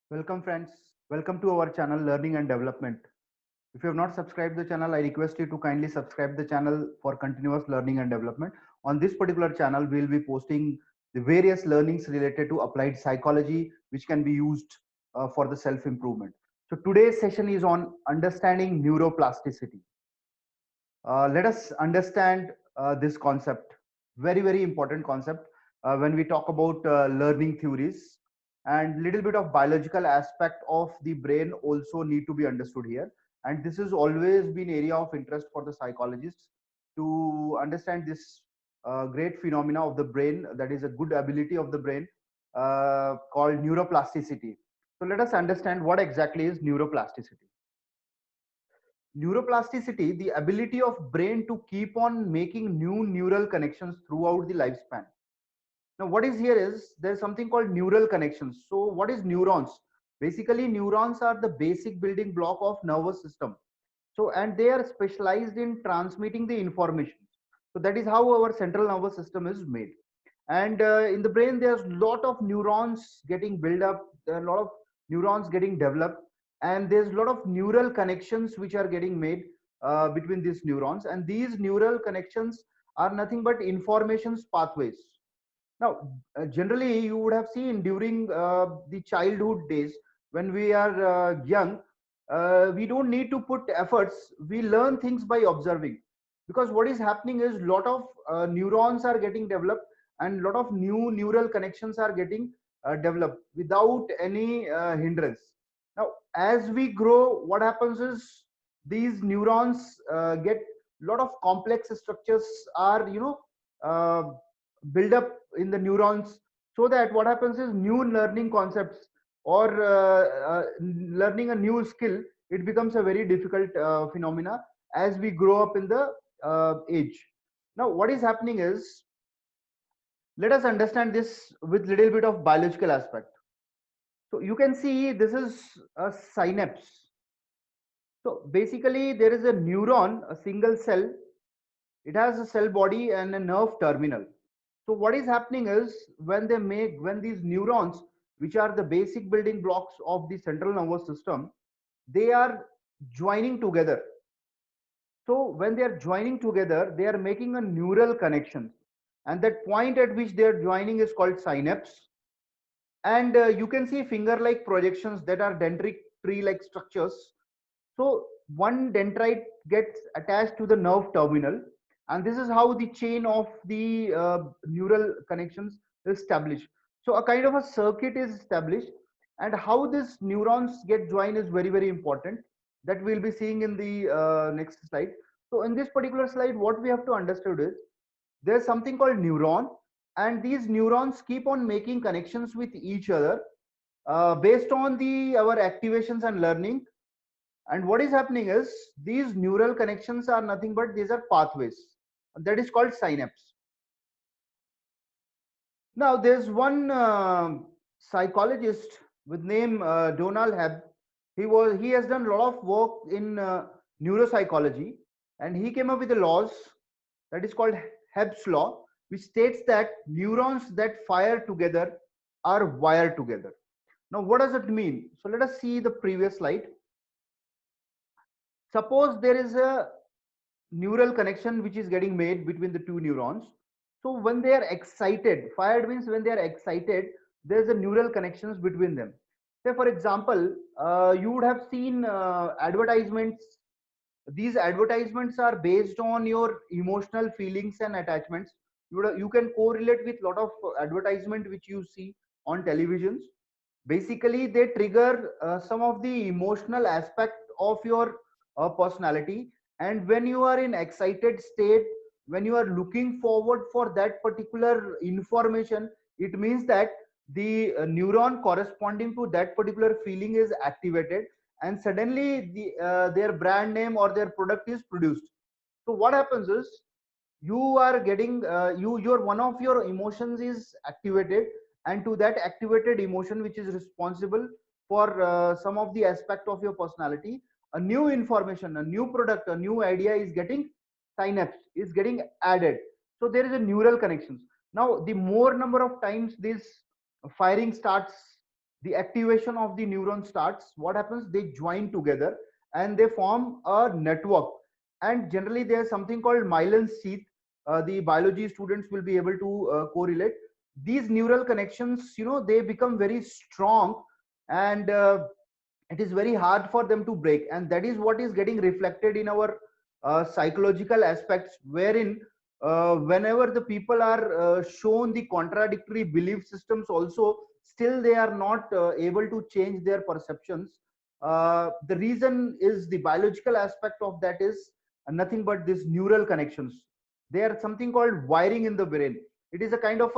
Welcome friends, welcome to our channel Learning and Development. If you have not subscribed the channel, I request you to kindly subscribe the channel for continuous learning and development. On this particular channel, we will be posting the various learnings related to applied psychology, which can be used for the self-improvement. So today's session is on understanding neuroplasticity. Let us understand this concept, very important concept when we talk about learning theories, and little bit of biological aspect of the brain also need to be understood here. And this has always been area of interest for the psychologists to understand this great phenomena of the brain, that is a good ability of the brain called neuroplasticity. So let us understand what exactly is neuroplasticity. Neuroplasticity, the ability of brain to keep on making new neural connections throughout the lifespan. Now, what is here is there's something called neural connections. So, what is neurons? Basically, neurons are the basic building block of nervous system. So, and they are specialized in transmitting the information. So that is how our central nervous system is made. And in the brain, there's a lot of neurons getting built up, there are a lot of neurons getting developed, and there's a lot of neural connections which are getting made between these neurons. And these neural connections are nothing but informations pathways. Now, generally, you would have seen during the childhood days when we are young, we don't need to put efforts. We learn things by observing, because what is happening is lot of neurons are getting developed and lot of new neural connections are getting developed without any hindrance. Now, as we grow, what happens is these neurons get lot of complex structures are uh, build up in the neurons, so that what happens is new learning concepts or learning a new skill, it becomes a very difficult phenomena as we grow up in the age. Now what is happening is, let us understand this with little bit of biological aspect. So you can see this is a synapse. So basically there is a neuron, a single cell. It has a cell body and a nerve terminal. So what is happening is, when these neurons, which are the basic building blocks of the central nervous system, they are joining together. So when they are joining together, they are making a neural connection, and that point at which they are joining is called synapse. And you can see finger-like projections that are dendritic tree-like structures. So one dendrite gets attached to the nerve terminal, and this is how the chain of the neural connections is established. So a kind of a circuit is established, and how these neurons get joined is very important. That we'll be seeing in the next slide. So in this particular slide, what we have to understand is there's something called neuron, and these neurons keep on making connections with each other based on the our activations and learning. And what is happening is these neural connections are nothing but these are pathways, that is called synapse. Now there's one psychologist with name Donald Hebb. He has done a lot of work in neuropsychology, and he came up with the laws that is called Hebb's law, which states that neurons that fire together are wired together. Now what does it mean? So let us see the previous slide. Suppose there is a neural connection which is getting made between the two neurons. So when they are excited, fired means when they are excited, there's a neural connections between them. Say for example, you would have seen advertisements. These advertisements are based on your emotional feelings and attachments. You can correlate with lot of advertisement which you see on televisions. Basically they trigger some of the emotional aspect of your personality. And when you are in excited state, when you are looking forward for that particular information, it means that the neuron corresponding to that particular feeling is activated, and suddenly their brand name or their product is produced. So what happens is, you are getting your one of your emotions is activated, and to that activated emotion, which is responsible for some of the aspect of your personality, a new information, a new product, a new idea is getting synapse, is getting added. So there is a neural connections. Now the more number of times this firing starts, the activation of the neuron starts. What happens? They join together and they form a network. And generally, there's something called myelin sheath. The biology students will be able to correlate these neural connections. They become very strong, and it is very hard for them to break. And that is what is getting reflected in our psychological aspects, wherein whenever the people are shown the contradictory belief systems also, still they are not able to change their perceptions. The reason is the biological aspect of that is nothing but these neural connections. They are something called wiring in the brain. It is a kind of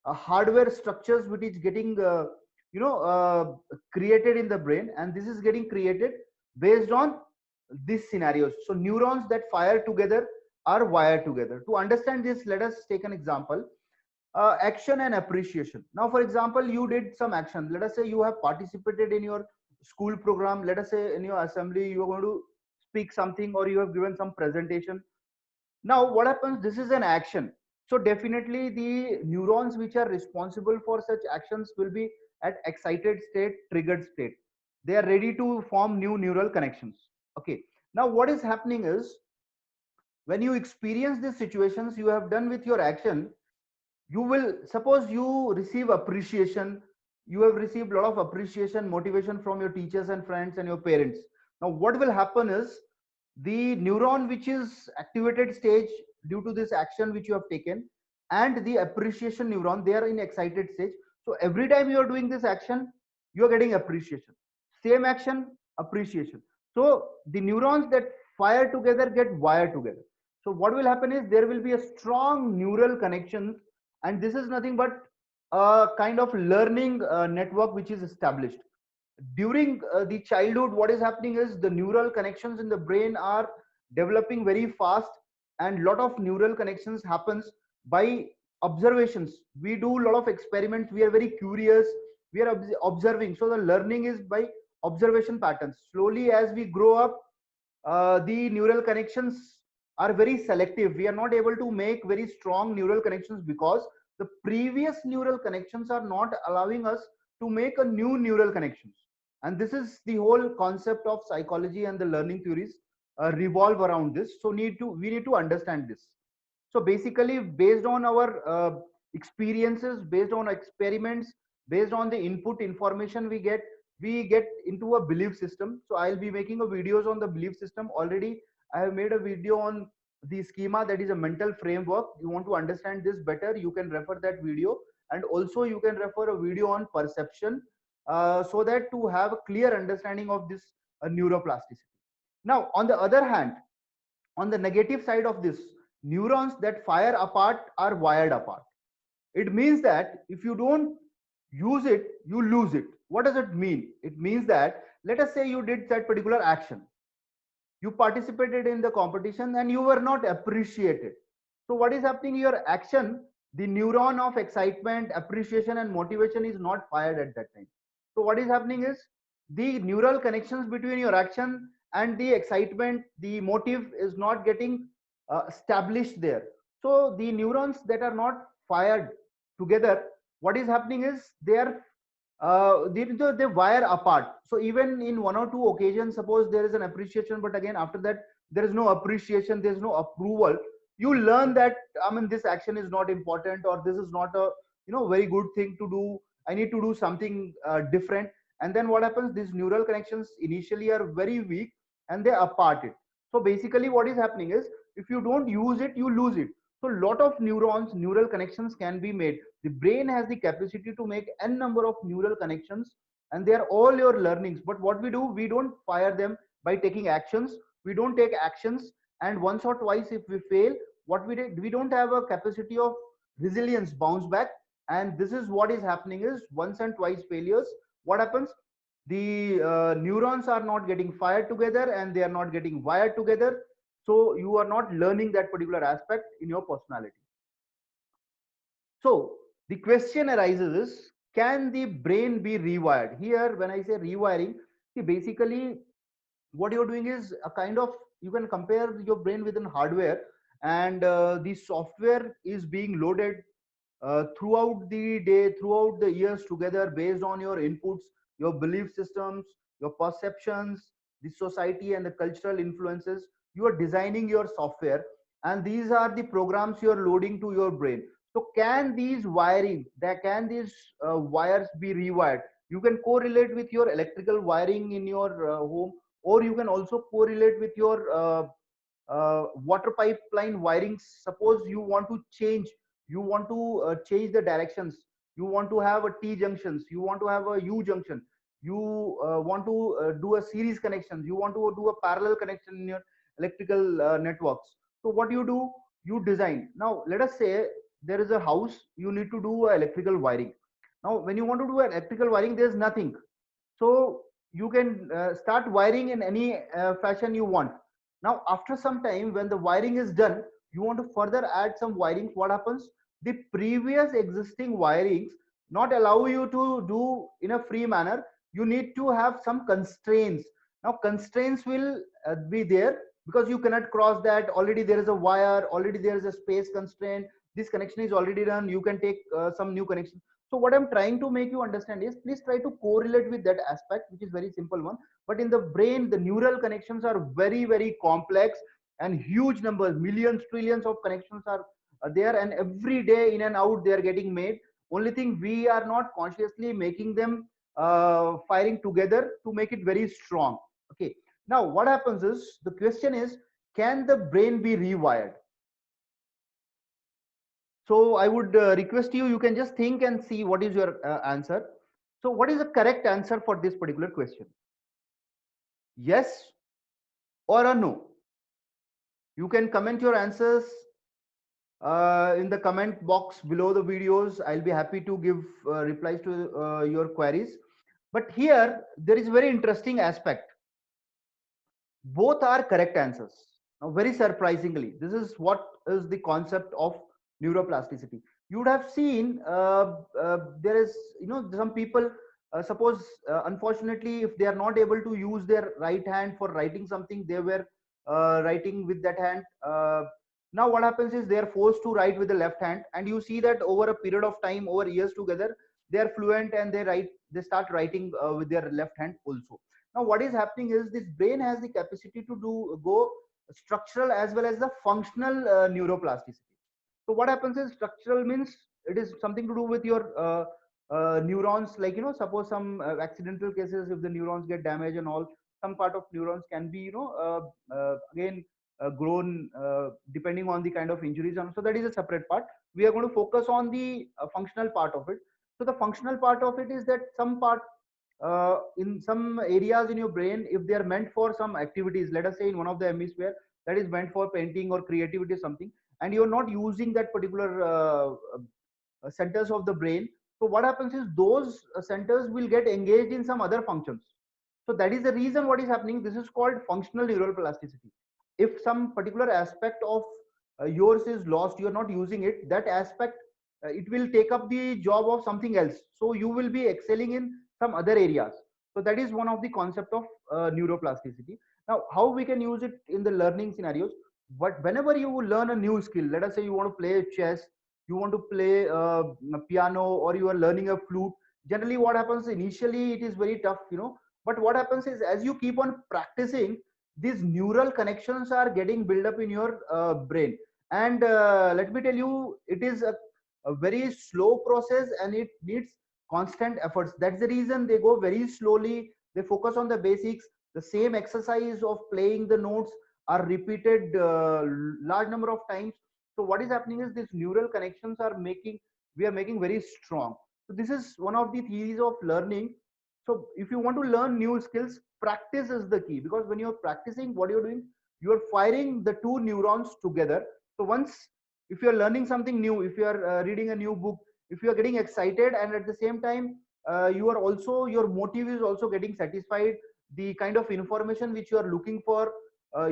a hardware structures which is getting created in the brain, and this is getting created based on these scenarios. So neurons that fire together are wired together. To understand this, let us take an example. Action and appreciation. Now, for example, you did some action. Let us say you have participated in your school program. Let us say in your assembly you are going to speak something, or you have given some presentation. Now what happens? This is an action. So definitely the neurons which are responsible for such actions will be at excited state, triggered state. They are ready to form new neural connections. Okay. Now what is happening is, when you experience these situations you have done with your action, you will, suppose you receive appreciation, you have received a lot of appreciation, motivation from your teachers and friends and your parents. Now what will happen is, the neuron which is activated stage due to this action which you have taken, and the appreciation neuron, they are in excited stage. So every time you are doing this action, you are getting appreciation. Same action, appreciation. So the neurons that fire together get wired together. So what will happen is, there will be a strong neural connection, and this is nothing but a kind of learning network which is established during the childhood. What is happening is, the neural connections in the brain are developing very fast, and lot of neural connections happens by observations. We do a lot of experiments, we are very curious, we are observing. So the learning is by observation patterns. Slowly as we grow up, the neural connections are very selective. We are not able to make very strong neural connections because the previous neural connections are not allowing us to make a new neural connections. And this is the whole concept of psychology, and the learning theories revolve around this. So we need to understand this. So basically, based on our experiences, based on experiments, based on the input information we get into a belief system. So I'll be making a videos on the belief system. Already I have made a video on the schema, that is a mental framework. You want to understand this better, you can refer that video. And also you can refer a video on perception, so that to have a clear understanding of this neuroplasticity. Now on the other hand, on the negative side of this, neurons that fire apart are wired apart. It means that if you don't use it, you lose it. What does it mean? It means that, let us say you did that particular action, you participated in the competition and you were not appreciated. So what is happening? Your action, the neuron of excitement, appreciation and motivation is not fired at that time. So what is happening is, the neural connections between your action and the excitement, the motive is not getting established there. So the neurons that are not fired together, what is happening is, they wire apart. So even in one or two occasions, suppose there is an appreciation, but again after that there is no appreciation, there is no approval, you learn that, I mean, this action is not important, or this is not a very good thing to do, I need to do something different. And then what happens? These neural connections initially are very weak, and they apart it. So basically what is happening is, if you don't use it, you lose it. So a lot of neural connections can be made. The brain has the capacity to make n number of neural connections, and they are all your learnings. But what we do, we don't fire them by taking actions. We don't take actions, and once or twice if we fail, what we did, we don't have a capacity of resilience, bounce back. And this is what is happening is, once and twice failures, what happens? The neurons are not getting fired together, and they are not getting wired together. So you are not learning that particular aspect in your personality. So the question arises is, can the brain be rewired? Here, when I say rewiring, see, basically what you're doing is a kind of, you can compare your brain with an hardware, and the software is being loaded throughout the day, throughout the years together, based on your inputs, your belief systems, your perceptions, the society and the cultural influences. You are designing your software, and these are the programs you are loading to your brain. So can these wiring, that can these wires be rewired? You can correlate with your electrical wiring in your home, or you can also correlate with your water pipeline wirings. Suppose you want to change, you want to change the directions, you want to have a T junctions, you want to have a U junction, you want to do a series connections, you want to do a parallel connection in your electrical networks. So what do, you design. Now let us say there is a house, you need to do electrical wiring. Now when you want to do an electrical wiring, there's nothing. So you can start wiring in any fashion you want. Now after some time, when the wiring is done, you want to further add some wirings. What happens? The previous existing wirings not allow you to do in a free manner. You need to have some constraints. Now constraints will be there, because you cannot cross that. Already there is a wire, already there is a space constraint, this connection is already done, you can take some new connection. So what I'm trying to make you understand is, please try to correlate with that aspect, which is very simple one. But in the brain, the neural connections are very, very complex, and huge numbers, millions, trillions of connections are there, and every day in and out they are getting made. Only thing, we are not consciously making them firing together to make it very strong. Okay. Now what happens is, the question is, can the brain be rewired? So I would request you, you can just think and see what is your answer. So what is the correct answer for this particular question? Yes or a no? You can comment your answers in the comment box below the videos. I'll be happy to give replies to your queries. But here, there is a very interesting aspect. Both are correct answers. Now, very surprisingly, this is what is the concept of neuroplasticity. You would have seen there is, some people, suppose, unfortunately, if they are not able to use their right hand for writing something, they were writing with that hand. Now, what happens is, they are forced to write with the left hand, and you see that over a period of time, over years together, they are fluent, and they start writing with their left hand also. Now what is happening is, this brain has the capacity to do go structural as well as the functional neuroplasticity. So what happens is, structural means it is something to do with your neurons, like, suppose some accidental cases, if the neurons get damaged and all, some part of neurons can be, again grown depending on the kind of injuries. And so that is a separate part. We are going to focus on the functional part of it. So the functional part of it is that some part in some areas in your brain, if they are meant for some activities, let us say in one of the hemisphere that is meant for painting or creativity or something, and you're not using that particular centers of the brain. So what happens is, those centers will get engaged in some other functions. So that is the reason what is happening. This is called functional neural plasticity. If some particular aspect of yours is lost, you are not using it, that aspect, it will take up the job of something else, so you will be excelling in some other areas. So that is one of the concept of neuroplasticity. Now how we can use it in the learning scenarios? But whenever you learn a new skill, let us say you want to play chess, you want to play piano, or you are learning a flute, generally what happens, initially it is very tough, but what happens is, as you keep on practicing, these neural connections are getting built up in your brain. And let me tell you, it is a very slow process, and it needs constant efforts. That's the reason they go very slowly, they focus on the basics. The same exercise of playing the notes are repeated large number of times. So what is happening is, these neural connections are making, we are making very strong. So this is one of the theories of learning. So if you want to learn new skills, practice is the key, because when you're practicing, what you're doing, you're firing the two neurons together. So once, if you're learning something new, if you're reading a new book, if you're getting excited, and at the same time you are also, your motive is also getting satisfied, the kind of information which you are looking for,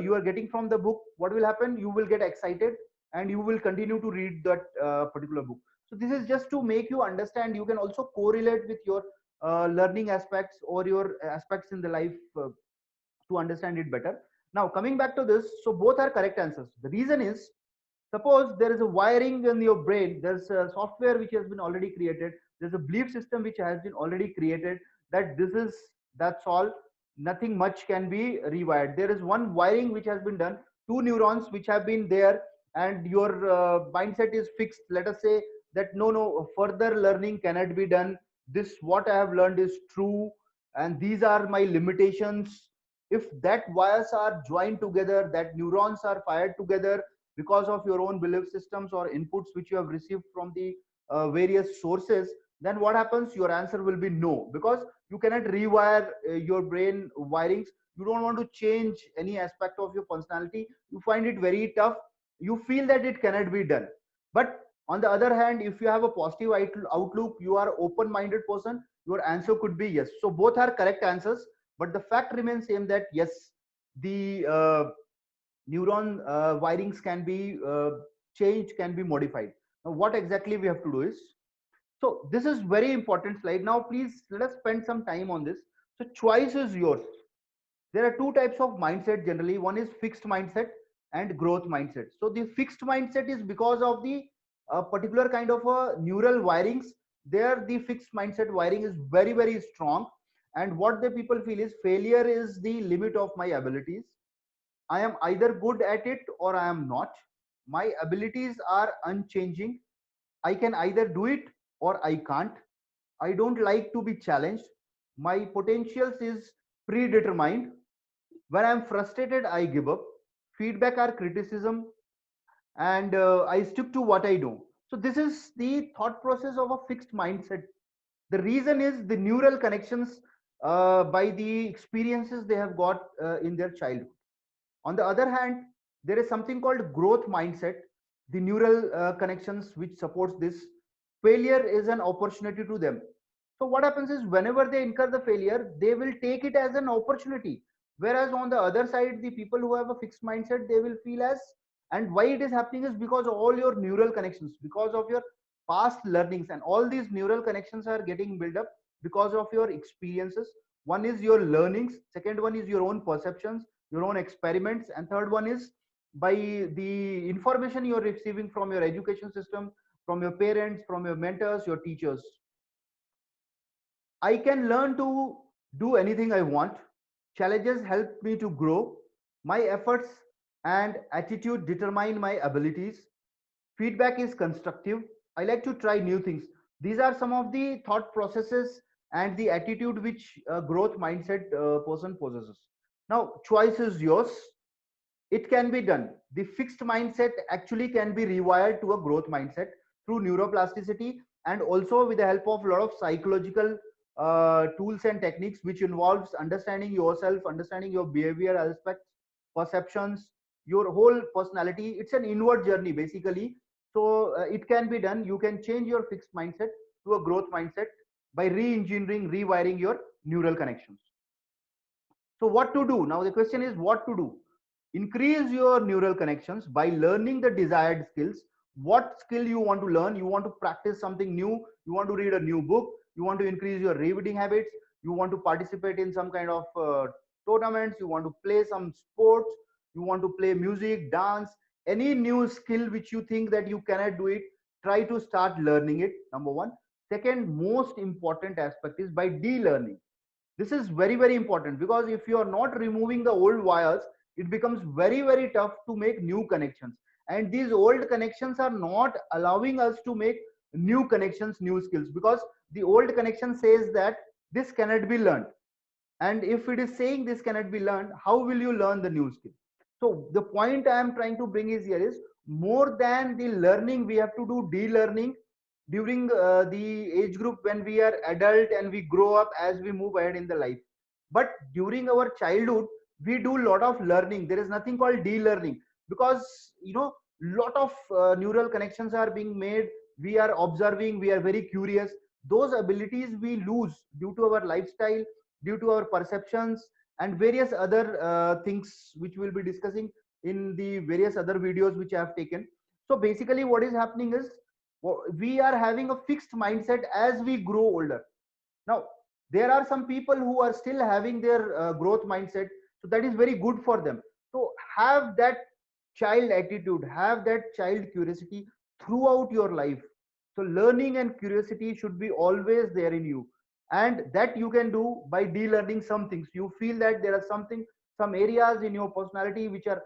you are getting from the book, what will happen, you will get excited, and you will continue to read that particular book. So this is just to make you understand. You can also correlate with your learning aspects or your aspects in the life to understand it better. Now coming back to this, so both are correct answers. The reason is, Suppose there is a wiring in your brain, there's a software which has been already created, there's a belief system which has been already created, that this is, that's all, nothing much can be rewired. There is one wiring which has been done, two neurons which have been there, and your mindset is fixed. Let us say that no, no, further learning cannot be done, this what I have learned is true, and these are my limitations. If that wires are joined together, that neurons are fired together because of your own belief systems or inputs which you have received from the various sources, then what happens? Your answer will be no, because you cannot rewire your brain wirings. You don't want to change any aspect of your personality, you find it very tough, you feel that it cannot be done. But on the other hand, if you have a positive outlook, you are open minded person, your answer could be yes. So both are correct answers, but the fact remains same, that yes, the neuron wirings can be changed, can be modified. Now what exactly we have to do is, so this is very important slide. Now please let us spend some time on this. So choice is yours. There are two types of mindset generally. One is fixed mindset and growth mindset. So the fixed mindset is because of the particular kind of neural wirings. There the fixed mindset wiring is very very strong, and what the people feel is failure is the limit of my abilities. I am either good at it or I am not. My abilities are unchanging. I can either do it or I can't. I don't like to be challenged. My potentials is predetermined. When I'm frustrated, I give up. Feedback or criticism, and I stick to what I do. So this is the thought process of a fixed mindset. The reason is the neural connections by the experiences they have got in their childhood. On the other hand, there is something called growth mindset, the neural connections which supports this. Failure is an opportunity to them. So what happens is whenever they incur the failure, they will take it as an opportunity. Whereas on the other side, the people who have a fixed mindset, they will feel as, and why it is happening is because of all your neural connections, because of your past learnings, and all these neural connections are getting built up because of your experiences. One is your learnings, second one is your own perceptions, your own experiments, and third one is by the information you're receiving from your education system, from your parents, from your mentors, your teachers. I can learn to do anything I want. Challenges help me to grow. My efforts and attitude determine my abilities. Feedback is constructive. I like to try new things. These are some of the thought processes and the attitude which a growth mindset person possesses. Now choice is yours. It can be done. The fixed mindset actually can be rewired to a growth mindset through neuroplasticity, and also with the help of a lot of psychological tools and techniques, which involves understanding yourself, understanding your behavior aspects, perceptions, your whole personality. It's an inward journey basically. So it can be done. You can change your fixed mindset to a growth mindset by re-engineering, rewiring your neural connections. So what to do? Now the question is what to do. Increase your neural connections by learning the desired skills. What skill you want to learn? You want to practice something new, you want to read a new book, you want to increase your reading habits, you want to participate in some kind of tournaments, you want to play some sports, you want to play music, dance, any new skill which you think that you cannot do it, try to start learning it, number one. Second most important aspect is by de-learning. This is very very important, because if you are not removing the old wires, it becomes very very tough to make new connections, and these old connections are not allowing us to make new connections, new skills, because the old connection says that this cannot be learned. And if it is saying this cannot be learned, how will you learn the new skill? So the point I am trying to bring is here is, more than the learning, we have to do de-learning during the age group when we are adult and we grow up as we move ahead in the life. But during our childhood, we do a lot of learning. There is nothing called de-learning, because lot of neural connections are being made. We are observing, we are very curious. Those abilities we lose due to our lifestyle, due to our perceptions, and various other things which we'll be discussing in the various other videos which I have taken. So basically what is happening is, we are having a fixed mindset as we grow older. Now there are some people who are still having their growth mindset, so that is very good for them. So have that child attitude, have that child curiosity throughout your life. So learning and curiosity should be always there in you, and that you can do by de-learning some things. You feel that there are something, some areas in your personality which are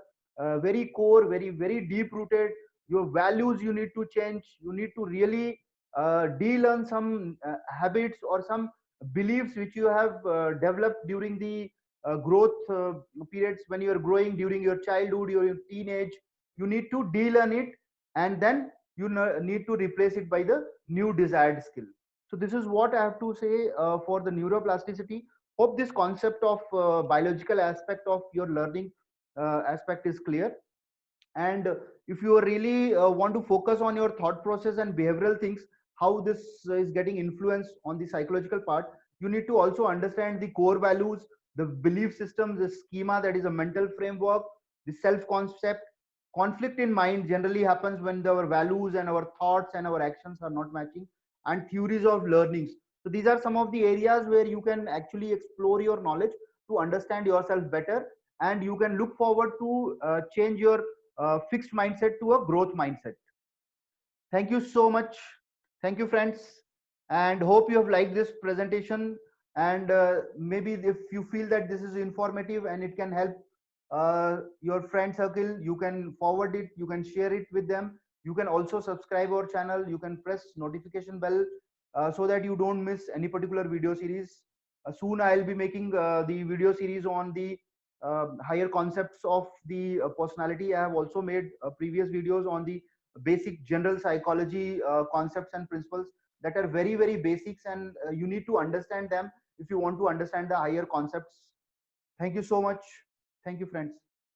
very core, very deep rooted. Your values you need to change. You need to really de-learn some habits or some beliefs which you have developed during the growth periods, when you are growing during your childhood, your teenage. You need to de-learn it, and then you need to replace it by the new desired skill. So this is what I have to say for the neuroplasticity. Hope this concept of biological aspect of your learning aspect is clear. And if you really want to focus on your thought process and behavioral things, how this is getting influence on the psychological part, you need to also understand the core values, the belief systems, the schema, that is a mental framework, the self concept. Conflict in mind generally happens when our values and our thoughts and our actions are not matching. And theories of learnings. So these are some of the areas where you can actually explore your knowledge to understand yourself better, and you can look forward to change your fixed mindset to a growth mindset. Thank you so much. Thank you, friends. And hope you have liked this presentation. And maybe if you feel that this is informative and it can help your friend circle, you can forward it, you can share it with them. You can also subscribe our channel. You can press notification bell so that you don't miss any particular video series. Soon I'll be making the video series on the higher concepts of the personality. I have also made previous videos on the basic general psychology concepts and principles that are very basics, and you need to understand them if you want to understand the higher concepts. Thank you so much. Thank you, friends.